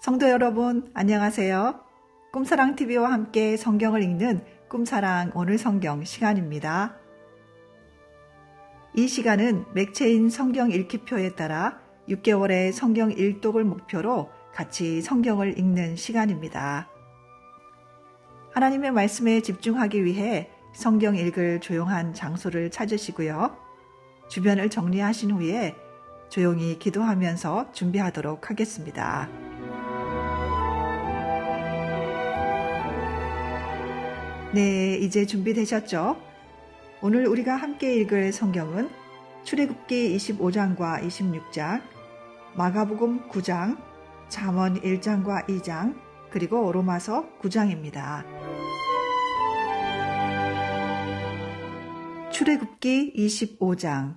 성도 여러분, 안녕하세요. 꿈사랑TV와 함께 성경을 읽는 꿈사랑 오늘 성경 시간입니다. 이 시간은 맥체인 성경 읽기표에 따라 6개월의 성경 일독을 목표로 같이 성경을 읽는 시간입니다. 하나님의 말씀에 집중하기 위해 성경 읽을 조용한 장소를 찾으시고요. 주변을 정리하신 후에 조용히 기도하면서 준비하도록 하겠습니다. 네, 이제 준비되셨죠? 오늘 우리가 함께 읽을 성경은 출애굽기 25장과 26장, 마가복음 9장, 잠언 1장과 2장, 그리고 로마서 9장입니다. 출애굽기 25장.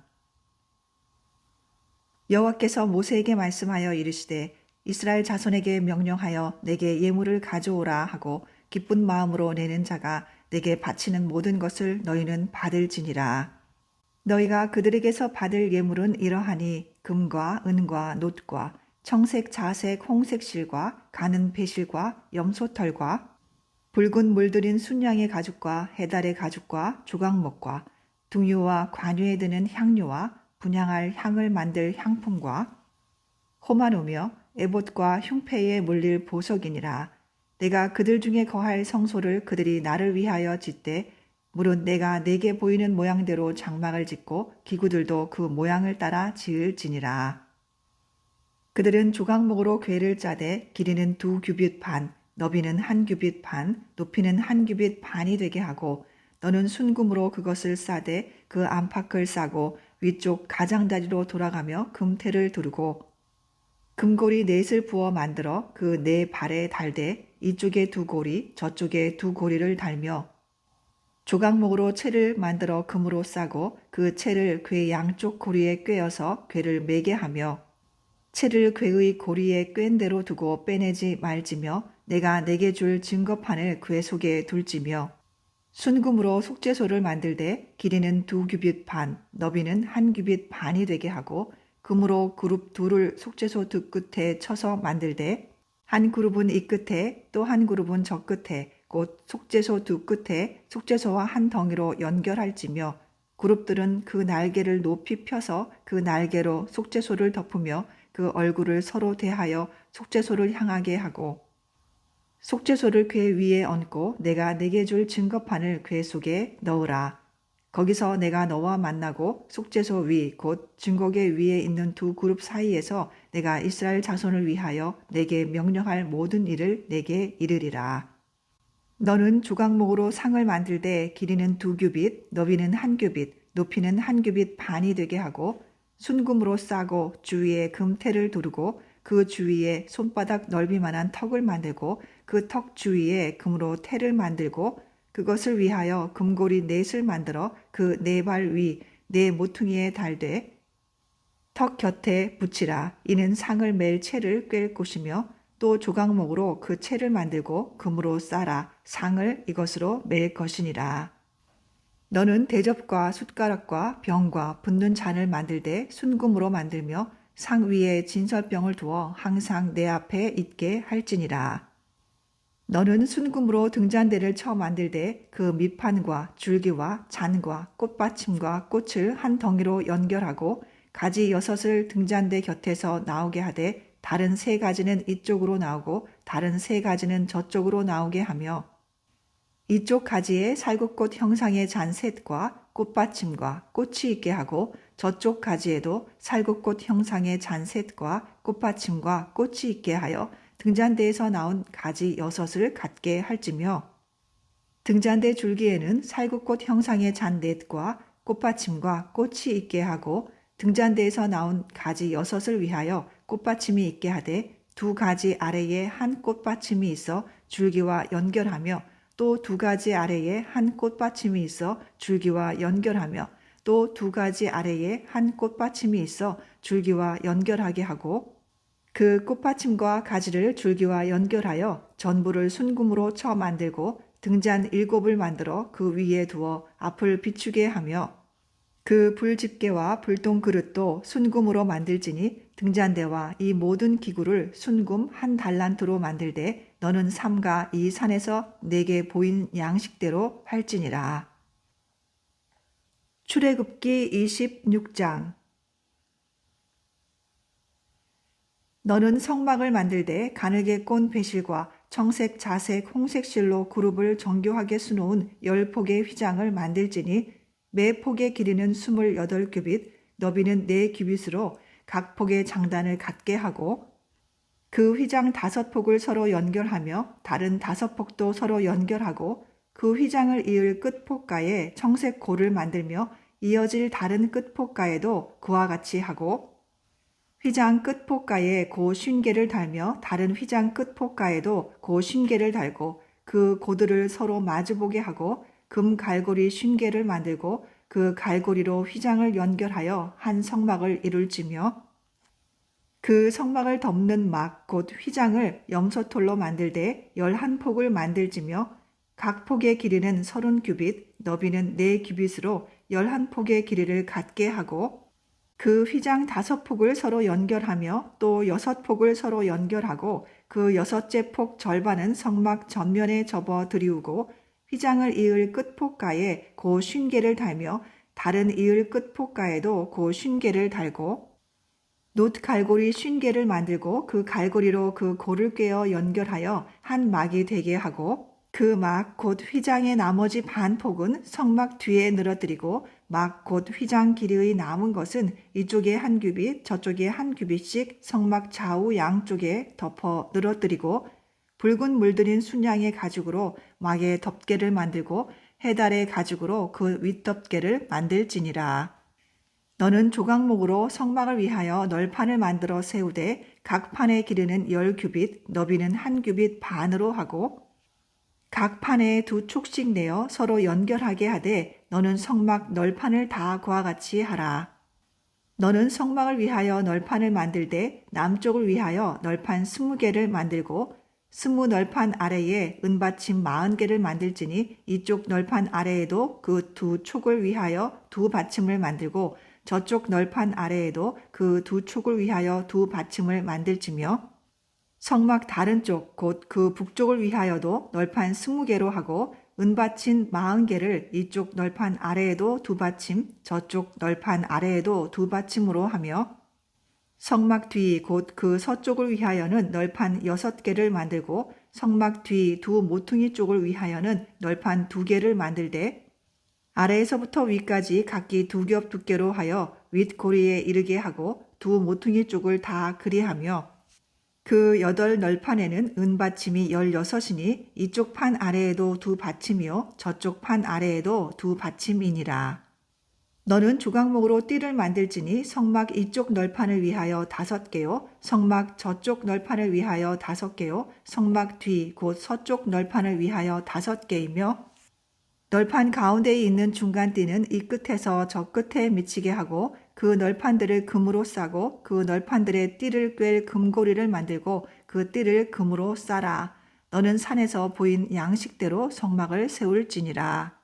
여호와께서 모세에게 말씀하여 이르시되 이스라엘 자손에게 명령하여 내게 예물을 가져오라 하고 기쁜 마음으로 내는 자가 내게 바치는 모든 것을 너희는 받을지니라. 너희가 그들에게서 받을 예물은 이러하니 금과 은과 놋과 청색 자색 홍색 실과 가는 배실과 염소털과 붉은 물들인 순양의 가죽과 해달의 가죽과 조각목과 등유와 관유에 드는 향료와 분향할 향을 만들 향품과 호마노며 에봇과 흉패에 물릴 보석이니라. 내가 그들 중에 거할 성소를 그들이 나를 위하여 짓되 물은 내가 내게 보이는 모양대로 장막을 짓고 기구들도 그 모양을 따라 지을지니라. 그들은 조각목으로 궤를 짜되 길이는 2규빗 반, 너비는 1규빗 반, 높이는 1규빗 반이 되게 하고 너는 순금으로 그것을 싸되 그 안팎을 싸고 위쪽 가장다리로 돌아가며 금테를 두르고 금고리 넷을 부어 만들어 그 네 발에 달되 이쪽에 2고리 저쪽에 2고리를 달며 조각목으로 채를 만들어 금으로 싸고 그 채를 궤 양쪽 고리에 꿰어서 궤를 매게 하며 채를 궤의 고리에 꿰은 대로 두고 빼내지 말지며 내가 내게 줄 증거판을 궤 속에 둘지며 순금으로 속죄소를 만들되 길이는 2규빗 반, 너비는 1규빗 반이 되게 하고 금으로 그룹 둘을 속죄소 두 끝에 쳐서 만들되 한 그룹은 이 끝에 또 한 그룹은 저 끝에 곧 속죄소 두 끝에 속죄소와 한 덩이로 연결할지며 그룹들은 그 날개를 높이 펴서 그 날개로 속죄소를 덮으며 그 얼굴을 서로 대하여 속죄소를 향하게 하고 속죄소를 궤 위에 얹고 내가 내게 줄 증거판을 궤 속에 넣으라. 거기서 내가 너와 만나고 속죄소 위 곧 증거궤 위에 있는 2그룹 사이에서 내가 이스라엘 자손을 위하여 내게 명령할 모든 일을 내게 이르리라. 너는 조각목으로 상을 만들되 길이는 2규빗, 너비는 1규빗, 높이는 1규빗 반이 되게 하고 순금으로 싸고 주위에 금테를 두르고 그 주위에 손바닥 넓이만한 턱을 만들고 그 턱 주위에 금으로 테를 만들고 그것을 위하여 금고리 넷을 만들어 그 네 발 위 네 모퉁이에 달되 턱 곁에 붙이라. 이는 상을 맬 채를 꿰을 곳이며 또 조각목으로 그 채를 만들고 금으로 싸라. 상을 이것으로 맬 것이니라. 너는 대접과 숟가락과 병과 붓는 잔을 만들되 순금으로 만들며 상 위에 진설병을 두어 항상 내 앞에 있게 할지니라. 너는 순금으로 등잔대를 쳐 만들되 그 밑판과 줄기와 잔과 꽃받침과 꽃을 한 덩이로 연결하고 가지 6을 등잔대 곁에서 나오게 하되 다른 3가지는 이쪽으로 나오고 다른 3가지는 저쪽으로 나오게 하며 이쪽 가지에 살구꽃 형상의 잔 셋과 꽃받침과 꽃이 있게 하고 저쪽 가지에도 살구꽃 형상의 잔 셋과 꽃받침과 꽃이 있게 하여 등잔대에서 나온 가지 6을 갖게 할지며 등잔대 줄기에는 살구꽃 형상의 잔 넷과 꽃받침과 꽃이 있게 하고 등잔대에서 나온 가지 6을 위하여 꽃받침이 있게 하되 2가지 아래에 한 꽃받침이 있어 줄기와 연결하며 또 2가지 아래에 한 꽃받침이 있어 줄기와 연결하며 또 2가지 아래에 한 꽃받침이 있어 줄기와 연결하게 하고 그 꽃받침과 가지를 줄기와 연결하여 전부를 순금으로 쳐 만들고 등잔 7을 만들어 그 위에 두어 앞을 비추게 하며 그 불집게와 불똥 그릇도 순금으로 만들지니 등잔대와 이 모든 기구를 순금 한 달란트로 만들되 너는 삼가 이 산에서 내게 보인 양식대로 할지니라. 출애굽기 26장. 너는 성막을 만들되 가늘게 꼰 배실과 청색, 자색, 홍색 실로 그룹을 정교하게 수놓은 10폭의 휘장을 만들지니 매 폭의 길이는 28규빗, 너비는 4규빗으로 각 폭의 장단을 같게 하고 그 휘장 5폭을 서로 연결하며 다른 5폭도 서로 연결하고 그 휘장을 이을 끝폭가에 청색 고를 만들며 이어질 다른 끝폭가에도 그와 같이 하고 휘장 끝폭가에 고 쉰개를 달며 다른 휘장 끝폭가에도 고 쉰개를 달고 그 고들을 서로 마주보게 하고 금 갈고리 쉰개를 만들고 그 갈고리로 휘장을 연결하여 한 성막을 이룰지며 그 성막을 덮는 막 곧 휘장을 염소톨로 만들되 11폭을 만들지며 각 폭의 길이는 30규빗, 너비는 4규빗으로 11폭의 길이를 같게 하고 그 휘장 5폭을 서로 연결하며 또 6폭을 서로 연결하고 그 6째 폭 절반은 성막 전면에 접어 들이우고 휘장을 이을 끝폭가에 고 쉰개를 달며 다른 이을 끝폭가에도 고 쉰개를 달고 놋 갈고리 쉰개를 만들고 그 갈고리로 그 고를 꿰어 연결하여 한 막이 되게 하고 그 막 곧 휘장의 나머지 반 폭은 성막 뒤에 늘어뜨리고 막 곧 휘장 길이의 남은 것은 이쪽에 한 규빗 저쪽에 한 규빗씩 성막 좌우 양쪽에 덮어 늘어뜨리고 붉은 물들인 순양의 가죽으로 막의 덮개를 만들고 해달의 가죽으로 그 윗덮개를 만들지니라. 너는 조각목으로 성막을 위하여 널판을 만들어 세우되 각 판의 길이는 10규빗, 너비는 한 규빗 반으로 하고 각 판에 2촉씩 내어 서로 연결하게 하되 너는 성막 널판을 다 그와 같이 하라. 너는 성막을 위하여 널판을 만들되 남쪽을 위하여 널판 20개를 만들고 20널판 아래에 은받침 40개를 만들지니 이쪽 널판 아래에도 그 2촉을 위하여 2받침을 만들고 저쪽 널판 아래에도 그 2촉을 위하여 2받침을 만들지며 성막 다른 쪽 곧 그 북쪽을 위하여도 널판 20개로 하고 은받침 40개를 이쪽 널판 아래에도 2받침 저쪽 널판 아래에도 2받침으로 하며 성막 뒤 곧 그 서쪽을 위하여는 널판 6개를 만들고 성막 뒤 2모퉁이 쪽을 위하여는 널판 2개를 만들되 아래에서부터 위까지 각기 2겹 두께로 하여 윗고리에 이르게 하고 2모퉁이 쪽을 다 그리하며 그 8널판에는 은받침이 16이니 이쪽 판 아래에도 2받침이요 저쪽 판 아래에도 2받침이니라. 너는 조각목으로 띠를 만들지니 성막 이쪽 널판을 위하여 5개요 성막 저쪽 널판을 위하여 5개요 성막 뒤 곧 서쪽 널판을 위하여 5개이며 널판 가운데에 있는 중간 띠는 이 끝에서 저 끝에 미치게 하고 그 널판들을 금으로 싸고 그 널판들의 띠를 꿰 금고리를 만들고 그 띠를 금으로 싸라. 너는 산에서 보인 양식대로 성막을 세울지니라.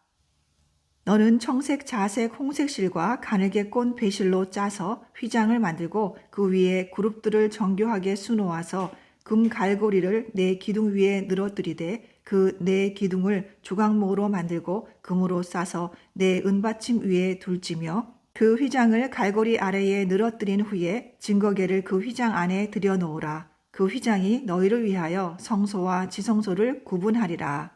너는 청색, 자색, 홍색 실과 가늘게 꼰 배실로 짜서 휘장을 만들고 그 위에 그룹들을 정교하게 수놓아서 금 갈고리를 네 기둥 위에 늘어뜨리되 그 네 기둥을 조각목으로 만들고 금으로 싸서 네 은받침 위에 둘지며 그 휘장을 갈고리 아래에 늘어뜨린 후에 증거계를 그 휘장 안에 들여놓으라. 그 휘장이 너희를 위하여 성소와 지성소를 구분하리라.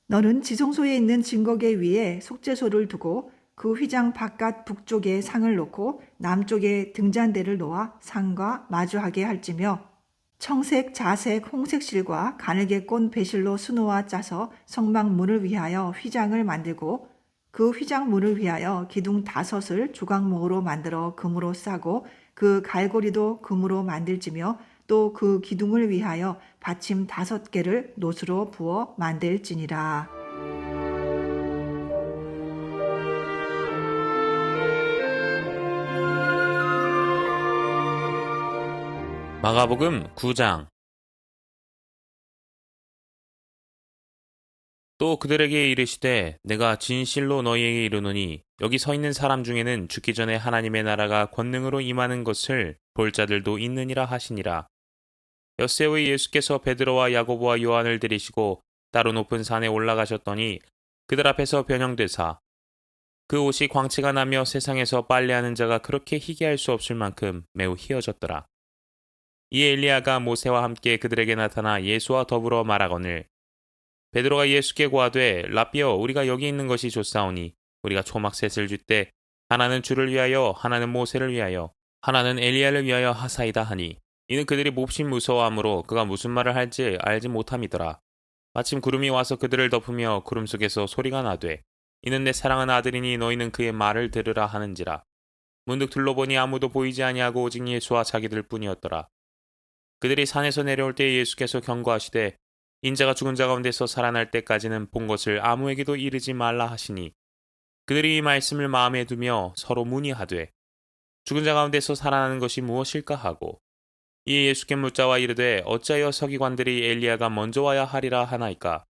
너는 지성소에 있는 증거계 위에 속죄소를 두고 그 휘장 바깥 북쪽에 상을 놓고 남쪽에 등잔대를 놓아 상과 마주하게 할지며 청색, 자색, 홍색 실과 가늘게 꼰 배실로 수놓아 짜서 성막 문을 위하여 휘장을 만들고 그 휘장 문을 위하여 기둥 5을 조각목으로 만들어 금으로 싸고 그 갈고리도 금으로 만들지며 또 그 기둥을 위하여 받침 5개를 놋으로 부어 만들지니라. 마가복음 9장. 또 그들에게 이르시되 내가 진실로 너희에게 이르노니 여기 서 있는 사람 중에는 죽기 전에 하나님의 나라가 권능으로 임하는 것을 볼 자들도 있느니라 하시니라. 엿새의 예수께서 베드로와 야고보와 요한을 데리시고 따로 높은 산에 올라가셨더니 그들 앞에서 변형되사 그 옷이 광채가 나며 세상에서 빨래하는 자가 그렇게 희게 할 수 없을 만큼 매우 희어졌더라. 이에 엘리야가 모세와 함께 그들에게 나타나 예수와 더불어 말하거늘 베드로가 예수께 고하되 라삐여 우리가 여기 있는 것이 좋사오니 우리가 초막셋을 줄 때 하나는 주를 위하여 하나는 모세를 위하여 하나는 엘리야를 위하여 하사이다 하니 이는 그들이 몹시 무서워하므로 그가 무슨 말을 할지 알지 못함이더라. 마침 구름이 와서 그들을 덮으며 구름 속에서 소리가 나되 이는 내 사랑하는 아들이니 너희는 그의 말을 들으라 하는지라. 문득 둘러보니 아무도 보이지 아니하고 오직 예수와 자기들 뿐이었더라. 그들이 산에서 내려올 때 예수께서 경고하시되 인자가 죽은 자 가운데서 살아날 때까지는 본 것을 아무에게도 이르지 말라 하시니 그들이 이 말씀을 마음에 두며 서로 문의하되 죽은 자 가운데서 살아나는 것이 무엇일까 하고 이에 예수께 묻자와 이르되 어찌하여 서기관들이 엘리야가 먼저 와야 하리라 하나이까.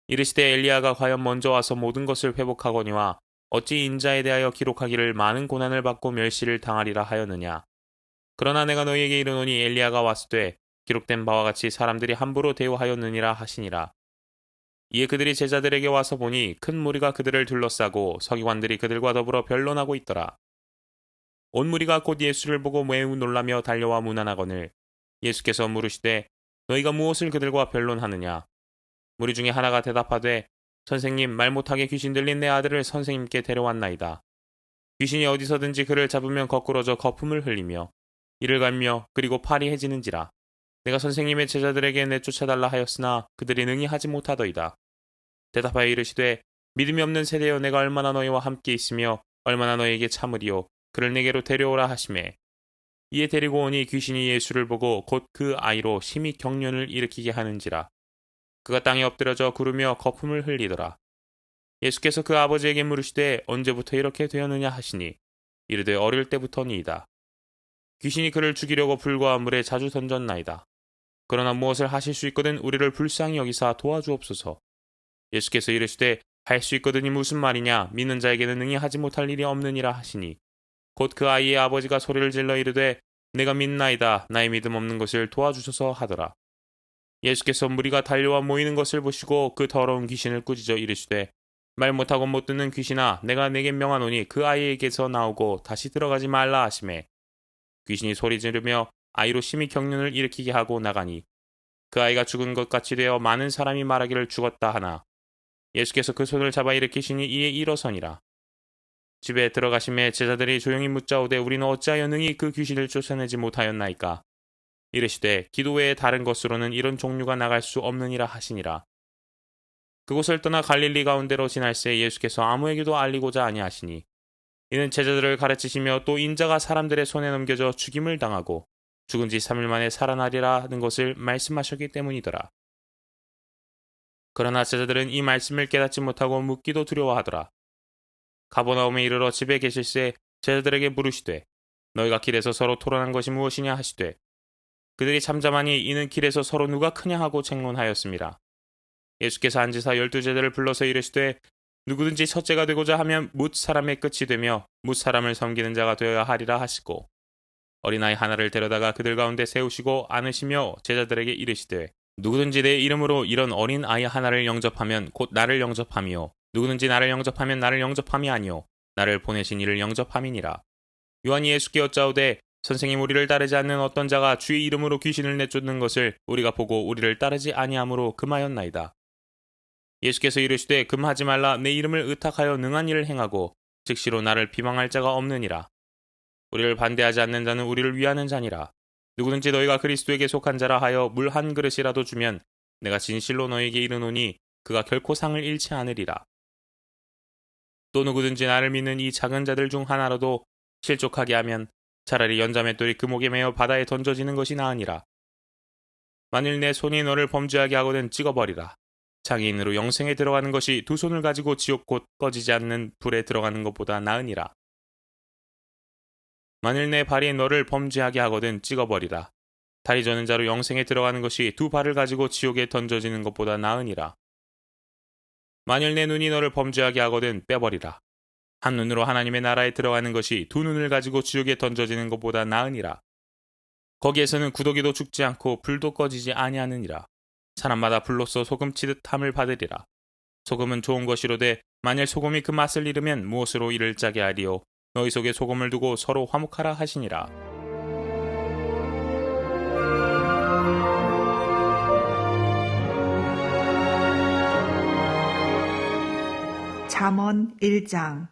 이르시되 엘리야가 과연 먼저 와서 모든 것을 회복하거니와 어찌 인자에 대하여 기록하기를 많은 고난을 받고 멸시를 당하리라 하였느냐. 그러나 내가 너희에게 이르노니 엘리야가 왔으되 기록된 바와 같이 사람들이 함부로 대우하였느니라 하시니라. 이에 그들이 제자들에게 와서 보니 큰 무리가 그들을 둘러싸고 서기관들이 그들과 더불어 변론하고 있더라. 온 무리가 곧 예수를 보고 매우 놀라며 달려와 문안하거늘 예수께서 물으시되 너희가 무엇을 그들과 변론하느냐. 무리 중에 하나가 대답하되 선생님 말 못하게 귀신 들린 내 아들을 선생님께 데려왔나이다. 귀신이 어디서든지 그를 잡으면 거꾸러져 거품을 흘리며 이를 갈며 그리고 팔이 해지는지라. 내가 선생님의 제자들에게 내쫓아달라 하였으나 그들이 능히 하지 못하더이다. 대답하여 이르시되 믿음이 없는 세대여 내가 얼마나 너희와 함께 있으며 얼마나 너희에게 참으리요 그를 내게로 데려오라 하시매 이에 데리고 오니 귀신이 예수를 보고 곧 그 아이로 심히 경련을 일으키게 하는지라. 그가 땅에 엎드려져 구르며 거품을 흘리더라. 예수께서 그 아버지에게 물으시되 언제부터 이렇게 되었느냐 하시니 이르되 어릴 때부터니이다. 귀신이 그를 죽이려고 불과 물에 자주 던졌나이다. 그러나 무엇을 하실 수 있거든 우리를 불쌍히 여기사 도와주옵소서. 예수께서 이르시되 할 수 있거든이 무슨 말이냐 믿는 자에게는 능히 하지 못할 일이 없느니라 하시니 곧 그 아이의 아버지가 소리를 질러 이르되 내가 믿나이다 나의 믿음 없는 것을 도와주소서 하더라. 예수께서 무리가 달려와 모이는 것을 보시고 그 더러운 귀신을 꾸짖어 이르시되 말 못하고 못 듣는 귀신아 내가 내게 명하노니 그 아이에게서 나오고 다시 들어가지 말라 하시매 귀신이 소리 지르며 아이로 심히 경련을 일으키게 하고 나가니 그 아이가 죽은 것 같이 되어 많은 사람이 말하기를 죽었다 하나 예수께서 그 손을 잡아 일으키시니 이에 일어서니라. 집에 들어가심에 제자들이 조용히 묻자오되 우리는 어찌하여 능히 그 귀신을 쫓아내지 못하였나이까. 이르시되 기도 외에 다른 것으로는 이런 종류가 나갈 수 없느니라 하시니라. 그곳을 떠나 갈릴리 가운데로 지날새 예수께서 아무에게도 알리고자 아니하시니 이는 제자들을 가르치시며 또 인자가 사람들의 손에 넘겨져 죽임을 당하고 죽은 지 3일 만에 살아나리라는 것을 말씀하셨기 때문이더라. 그러나 제자들은 이 말씀을 깨닫지 못하고 묻기도 두려워하더라. 가버나움에 이르러 집에 계실새 제자들에게 물으시되 너희가 길에서 서로 토론한 것이 무엇이냐 하시되 그들이 잠잠하니 이는 길에서 서로 누가 크냐 하고 책론하였습니다. 예수께서 앉으사 12제자를 불러서 이르시되 누구든지 첫째가 되고자 하면 뭇 사람의 끝이 되며 뭇 사람을 섬기는 자가 되어야 하리라 하시고 어린아이 하나를 데려다가 그들 가운데 세우시고 안으시며 제자들에게 이르시되 누구든지 내 이름으로 이런 어린 아이 하나를 영접하면 곧 나를 영접함이요 누구든지 나를 영접하면 나를 영접함이 아니요 나를 보내신 이를 영접함이니라. 요한이 예수께 여짜오되 선생님 우리를 따르지 않는 어떤 자가 주의 이름으로 귀신을 내쫓는 것을 우리가 보고 우리를 따르지 아니하므로 금하였나이다. 예수께서 이르시되 금하지 말라 내 이름을 의탁하여 능한 일을 행하고 즉시로 나를 비방할 자가 없느니라. 우리를 반대하지 않는 자는 우리를 위하는 자니라. 누구든지 너희가 그리스도에게 속한 자라 하여 물 한 그릇이라도 주면 내가 진실로 너희에게 이르노니 그가 결코 상을 잃지 않으리라. 또 누구든지 나를 믿는 이 작은 자들 중 하나라도 실족하게 하면 차라리 연자맷돌이 그 목에 매어 바다에 던져지는 것이 나으니라. 만일 내 손이 너를 범죄하게 하거든 찍어버리라. 장애인으로 영생에 들어가는 것이 두 손을 가지고 지옥 곧 꺼지지 않는 불에 들어가는 것보다 나으니라. 만일 내 발이 너를 범죄하게 하거든 찍어버리라. 다리 저는 자로 영생에 들어가는 것이 두 발을 가지고 지옥에 던져지는 것보다 나으니라. 만일 내 눈이 너를 범죄하게 하거든 빼버리라. 한 눈으로 하나님의 나라에 들어가는 것이 두 눈을 가지고 지옥에 던져지는 것보다 나으니라. 거기에서는 구더기도 죽지 않고 불도 꺼지지 아니하느니라. 사람마다 불로써 소금치듯 함을 받으리라. 소금은 좋은 것이로되 만일 소금이 그 맛을 잃으면 무엇으로 이를 짜게 하리요. 너희 속에 소금을 두고 서로 화목하라 하시니라. 잠언 1장.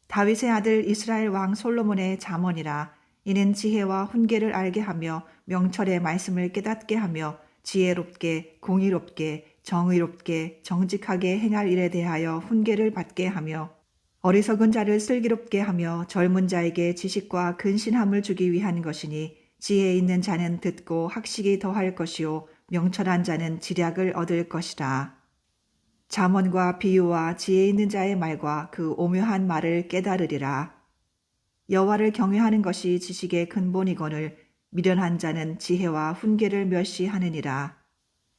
다윗의 아들 이스라엘 왕 솔로몬의 잠언이라. 이는 지혜와 훈계를 알게 하며 명철의 말씀을 깨닫게 하며 지혜롭게 공의롭게 정의롭게 정직하게 행할 일에 대하여 훈계를 받게 하며 어리석은 자를 슬기롭게 하며 젊은 자에게 지식과 근신함을 주기 위한 것이니 지혜 있는 자는 듣고 학식이 더할 것이요 명철한 자는 지략을 얻을 것이라. 잠언과 비유와 지혜 있는 자의 말과 그 오묘한 말을 깨달으리라. 여호와를 경외하는 것이 지식의 근본이거늘 미련한 자는 지혜와 훈계를 멸시하느니라.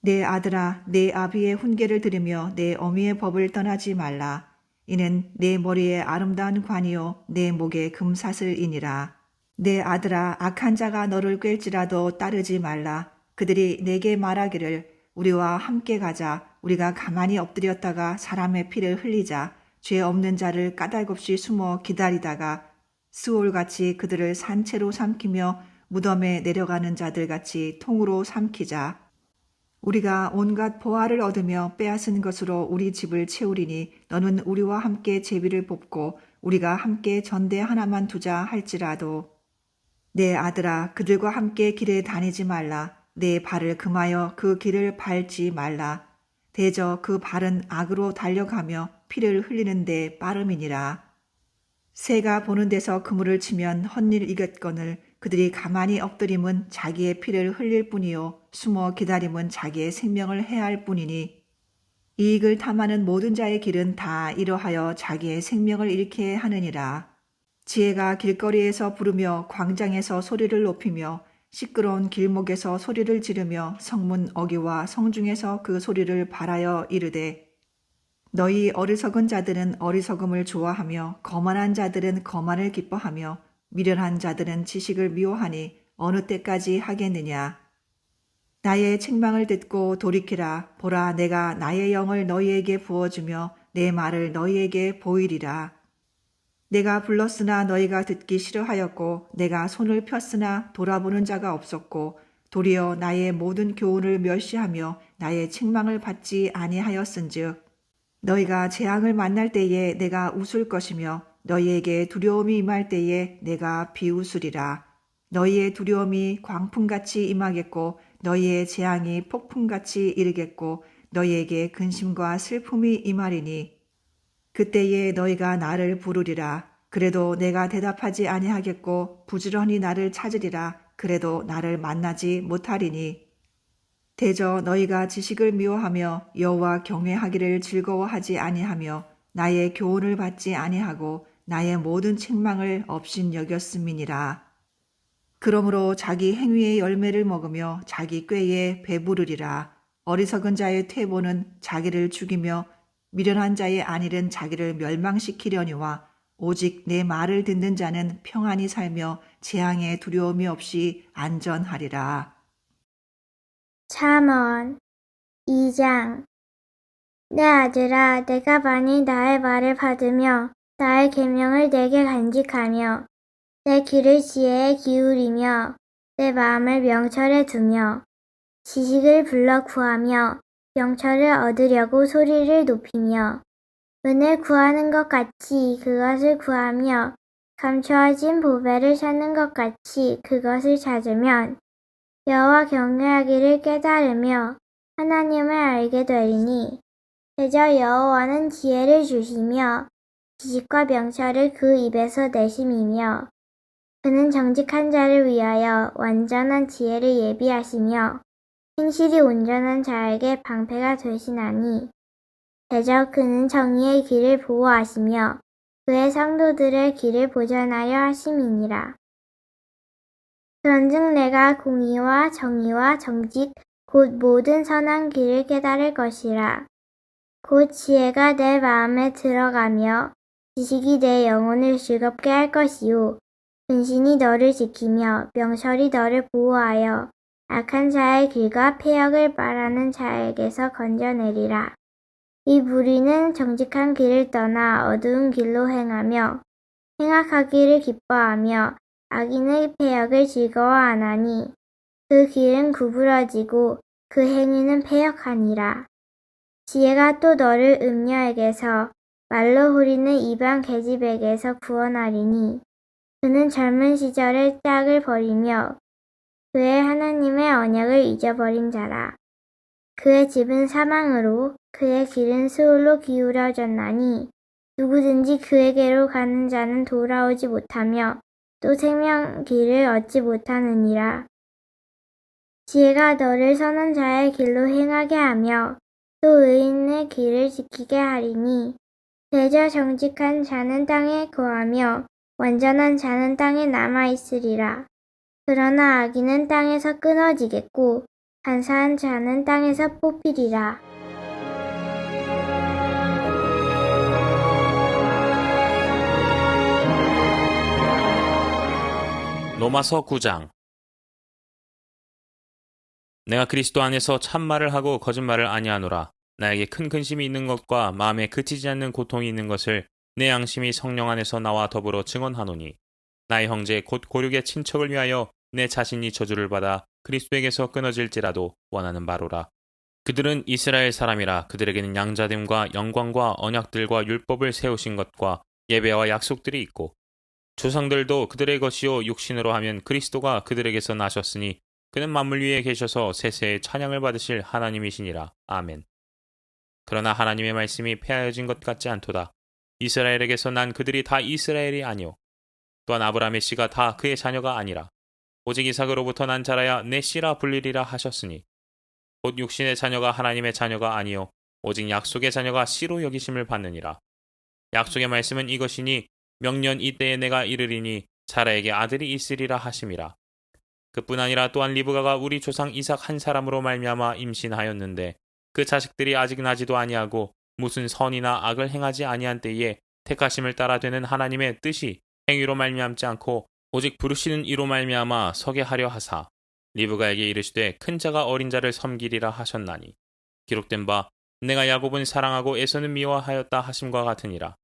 내 아들아, 내 아비의 훈계를 들으며 내 어미의 법을 떠나지 말라. 이는 내 머리에 아름다운 관이요 내 목에 금사슬이니라. 내 아들아, 악한 자가 너를 꿰일지라도 따르지 말라. 그들이 내게 말하기를 우리와 함께 가자. 우리가 가만히 엎드렸다가 사람의 피를 흘리자. 죄 없는 자를 까닭없이 숨어 기다리다가 스올같이 그들을 산채로 삼키며 무덤에 내려가는 자들같이 통으로 삼키자. 우리가 온갖 보화를 얻으며 빼앗은 것으로 우리 집을 채우리니 너는 우리와 함께 제비를 뽑고 우리가 함께 전대 하나만 두자 할지라도 내 아들아, 그들과 함께 길에 다니지 말라. 내 발을 금하여 그 길을 밟지 말라. 대저 그 발은 악으로 달려가며 피를 흘리는데 빠름이니라. 새가 보는 데서 그물을 치면 헛일 이겼거늘 그들이 가만히 엎드림은 자기의 피를 흘릴 뿐이요 숨어 기다림은 자기의 생명을 해할 뿐이니 이익을 탐하는 모든 자의 길은 다 이러하여 자기의 생명을 잃게 하느니라. 지혜가 길거리에서 부르며 광장에서 소리를 높이며 시끄러운 길목에서 소리를 지르며 성문 어귀와 성중에서 그 소리를 발하여 이르되 너희 어리석은 자들은 어리석음을 좋아하며 거만한 자들은 거만을 기뻐하며 미련한 자들은 지식을 미워하니 어느 때까지 하겠느냐. 나의 책망을 듣고 돌이키라. 보라, 내가 나의 영을 너희에게 부어주며 내 말을 너희에게 보이리라. 내가 불렀으나 너희가 듣기 싫어하였고 내가 손을 폈으나 돌아보는 자가 없었고 도리어 나의 모든 교훈을 멸시하며 나의 책망을 받지 아니하였은즉 너희가 재앙을 만날 때에 내가 웃을 것이며 너희에게 두려움이 임할 때에 내가 비웃으리라. 너희의 두려움이 광풍같이 임하겠고 너희의 재앙이 폭풍같이 이르겠고 너희에게 근심과 슬픔이 임하리니 그때에 너희가 나를 부르리라. 그래도 내가 대답하지 아니하겠고 부지런히 나를 찾으리라. 그래도 나를 만나지 못하리니 대저 너희가 지식을 미워하며 여호와 경외하기를 즐거워하지 아니하며 나의 교훈을 받지 아니하고 나의 모든 책망을 업신 여겼음이니라. 그러므로 자기 행위의 열매를 먹으며 자기 꾀에 배부르리라. 어리석은 자의 퇴보는 자기를 죽이며 미련한 자의 안일은 자기를 멸망시키려니와 오직 내 말을 듣는 자는 평안히 살며 재앙의 두려움이 없이 안전하리라. 잠언 2장. 내 아들아, 내가 만일 나의 말을 받으며 나의 계명을 내게 간직하며 내 귀를 지혜에 기울이며 내 마음을 명철에 두며 지식을 불러 구하며 명철을 얻으려고 소리를 높이며 은을 구하는 것 같이 그것을 구하며 감추어진 보배를 찾는 것 같이 그것을 찾으면 여호와 경외하기를 깨달으며 하나님을 알게 되리니 대저 여호와는 지혜를 주시며 지식과 명철을 그 입에서 내심이며 그는 정직한 자를 위하여 완전한 지혜를 예비하시며 행실이 온전한 자에게 방패가 되시나니 대저 그는 정의의 길을 보호하시며 그의 성도들의 길을 보전하여 하심이니라. 그런즉 내가 공의와 정의와 정직 곧 모든 선한 길을 깨달을 것이라. 곧 지혜가 내 마음에 들어가며 지식이 내 영혼을 즐겁게 할 것이요 근신이 너를 지키며 명철이 너를 보호하여 악한 자의 길과 패역을 말하는 자에게서 건져내리라. 이 무리는 정직한 길을 떠나 어두운 길로 행하며 행악하기를 기뻐하며 악인의 패역을 즐거워하나니 그 길은 구부러지고 그 행위는 패역하니라. 지혜가 또 너를 음녀에게서 말로 후리는 이방 계집에게서 구원하리니 그는 젊은 시절의 짝을 버리며 그의 하나님의 언약을 잊어버린 자라. 그의 집은 사망으로 그의 길은 수울로 기울어졌나니 누구든지 그에게로 가는 자는 돌아오지 못하며 또 생명 길을 얻지 못하느니라. 지혜가 너를 선한 자의 길로 행하게 하며 또 의인의 길을 지키게 하리니 대저 정직한 자는 땅에 거하며 완전한 자는 땅에 남아있으리라. 그러나 악인은 땅에서 끊어지겠고 간사한 자는 땅에서 뽑히리라. 로마서 9장. 내가 그리스도 안에서 참말을 하고 거짓말을 아니하노라. 나에게 큰 근심이 있는 것과 마음에 그치지 않는 고통이 있는 것을 내 양심이 성령 안에서 나와 더불어 증언하노니 나의 형제 곧 고륙의 친척을 위하여 내 자신이 저주를 받아 그리스도에게서 끊어질지라도 원하는 바로라. 그들은 이스라엘 사람이라. 그들에게는 양자됨과 영광과 언약들과 율법을 세우신 것과 예배와 약속들이 있고 조상들도 그들의 것이요 육신으로 하면 그리스도가 그들에게서 나셨으니 그는 만물 위에 계셔서 세세의 찬양을 받으실 하나님이시니라. 아멘. 그러나 하나님의 말씀이 폐하여진 것 같지 않도다. 이스라엘에게서 난 그들이 다 이스라엘이 아니요 또한 아브라함의 씨가 다 그의 자녀가 아니라 오직 이삭으로부터 난 자라야 내 씨라 불리리라 하셨으니 곧 육신의 자녀가 하나님의 자녀가 아니요 오직 약속의 자녀가 씨로 여기심을 받느니라. 약속의 말씀은 이것이니 명년 이때에 내가 이르리니 사라에게 아들이 있으리라 하심이라. 그뿐 아니라 또한 리브가가 우리 조상 이삭 한 사람으로 말미암아 임신하였는데 그 자식들이 아직 나지도 아니하고 무슨 선이나 악을 행하지 아니한 때에 택하심을 따라 되는 하나님의 뜻이 행위로 말미암지 않고 오직 부르시는 이로 말미암아 서게 하려 하사 리브가에게 이르시되 큰 자가 어린 자를 섬기리라 하셨나니 기록된 바 내가 야곱은 사랑하고 에서는 미워하였다 하심과 같으니라.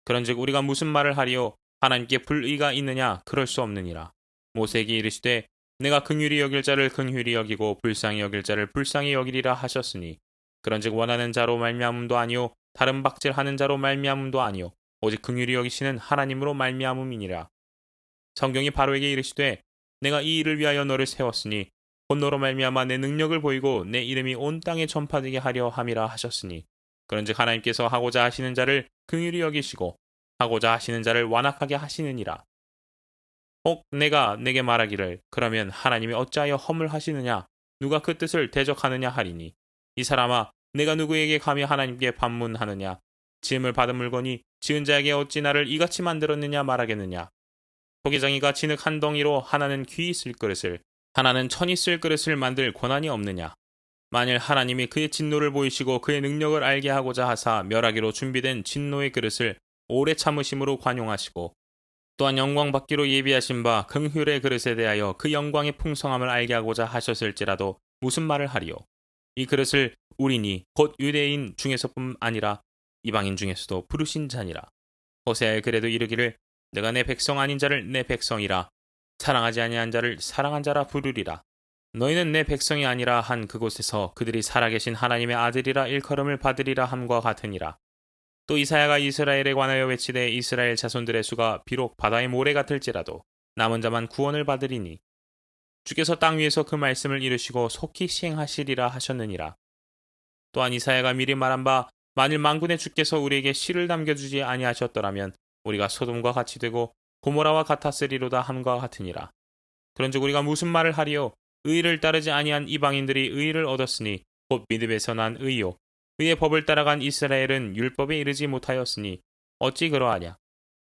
그런즉 우리가 무슨 말을 하리요? 하나님께 불의가 있느냐? 그럴 수 없느니라. 모세에게 이르시되 내가 긍휼히 여길 자를 긍휼히 여기고 불쌍히 여길 자를 불쌍히 여기리라 하셨으니 그런즉 원하는 자로 말미암음도 아니요 다른 박질하는 자로 말미암음도 아니요 오직 긍휼히 여기시는 하나님으로 말미암음이니라. 성경이 바로에게 이르시되 내가 이 일을 위하여 너를 세웠으니 곧 너로 말미암아 내 능력을 보이고 내 이름이 온 땅에 전파되게 하려 함이라 하셨으니 그런즉 하나님께서 하고자 하시는 자를 긍휼히 여기시고 하고자 하시는 자를 완악하게 하시느니라. 혹 내가 내게 말하기를 그러면 하나님이 어찌하여 허물하시느냐 누가 그 뜻을 대적하느냐 하리니 이 사람아 내가 누구에게 감히 하나님께 반문하느냐 지음을 받은 물건이 지은 자에게 어찌 나를 이같이 만들었느냐 말하겠느냐. 토기장이가 진흙 한 덩이로 하나는 귀 있을 그릇을 하나는 천 있을 그릇을 만들 권한이 없느냐. 만일 하나님이 그의 진노를 보이시고 그의 능력을 알게 하고자 하사 멸하기로 준비된 진노의 그릇을 오래 참으심으로 관용하시고 또한 영광 받기로 예비하신 바 긍휼의 그릇에 대하여 그 영광의 풍성함을 알게 하고자 하셨을지라도 무슨 말을 하리요. 이 그릇을 우리니 곧 유대인 중에서뿐 아니라 이방인 중에서도 부르신 자니라. 호세아에 그래도 이르기를 내가 내 백성 아닌 자를 내 백성이라 사랑하지 아니한 자를 사랑한 자라 부르리라. 너희는 내 백성이 아니라 한 그곳에서 그들이 살아계신 하나님의 아들이라 일컬음을 받으리라 함과 같으니라. 또 이사야가 이스라엘에 관하여 외치되 이스라엘 자손들의 수가 비록 바다의 모래 같을지라도 남은 자만 구원을 받으리니 주께서 땅 위에서 그 말씀을 이루시고 속히 시행하시리라 하셨느니라. 또한 이사야가 미리 말한 바 만일 만군의 주께서 우리에게 씨를 남겨주지 아니하셨더라면 우리가 소돔과 같이 되고 고모라와 같았으리로다 함과 같으니라. 그런즉 우리가 무슨 말을 하리요? 의를 따르지 아니한 이방인들이 의를 얻었으니 곧 믿음에서 난 의요 의의 법을 따라간 이스라엘은 율법에 이르지 못하였으니 어찌 그러하냐.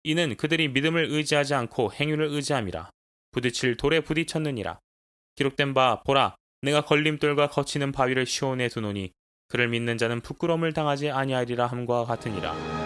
이는 그들이 믿음을 의지하지 않고 행위를 의지함이라. 부딪힐 돌에 부딪혔느니라. 기록된 바 보라 내가 걸림돌과 거치는 바위를 시온에 두노니 그를 믿는 자는 부끄러움을 당하지 아니하리라 함과 같으니라.